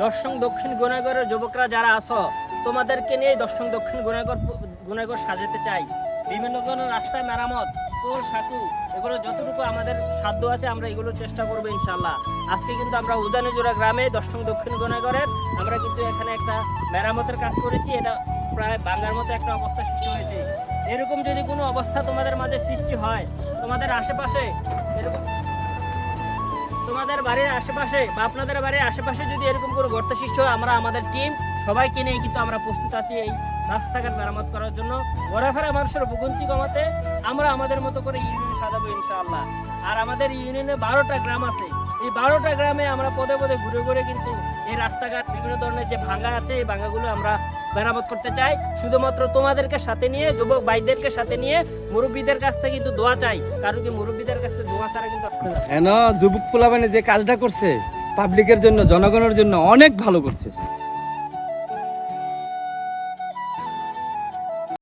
দর্শন দক্ষিণ গুণাগড়ের যুবকরা যারা আছো, তোমাদেরকে নিয়ে দর্শন দক্ষিণ গুণাগড় সাজাতে চাই। বিভিন্ন ধরনের রাস্তায় মেরামত, পোল সাঁকু, এগুলো যতটুকু আমাদের সাধ্য আছে আমরা এগুলো চেষ্টা করবো ইনশাল্লাহ। আজকে কিন্তু আমরা উজানিজোড়া গ্রামে দর্শন দক্ষিণ গুণাগড়ের আমরা কিন্তু এখানে একটা মেরামতের কাজ করেছি। এটা প্রায় ভাঙার মতো একটা অবস্থা সৃষ্টি হয়েছে। এরকম যদি কোনো অবস্থা তোমাদের মাঝে সৃষ্টি হয়, তোমাদের আশেপাশে এরকম, তোমাদের বাড়ির আশেপাশে বা আপনাদের বাড়ির আশেপাশে যদি এরকম কোনো গর্ত সৃষ্টি হয়, আমরা আমাদের টিম সবাইকে নিয়ে কিন্তু আমরা প্রস্তুত আছি এই রাস্তাঘাট মেরামত করার জন্য। ঘোরাফেরা মানুষের ভোগান্তি কমাতে আমরা আমাদের মতো করে ইউনিয়ন সাজাবো ইনশাআল্লাহ। আর আমাদের ইউনিয়নে 12টা গ্রাম আছে। এই 12টা গ্রামে আমরা পদে পদে ঘুরে ঘুরে কিন্তু এই রাস্তাঘাট বিভিন্ন ধরনের যে ভাঙা আছে এই ভাঙাগুলো আমরা মেরামত করতে চাই। শুধুমাত্র তোমাদেরকে সাথে নিয়ে, যুবক ভাইদেরকে সাথে নিয়ে, মুরব্বীদের কাছ থেকে কিন্তু দোয়া চাই। কারণ কি মুরব্বীদের কাছ থেকে দোয়া ছাড়া কিন্তু আসবে না। যুবক পোলাপানে যে কাজটা করছে পাবলিকের জন্য, জনগণের জন্য অনেক ভালো করছে।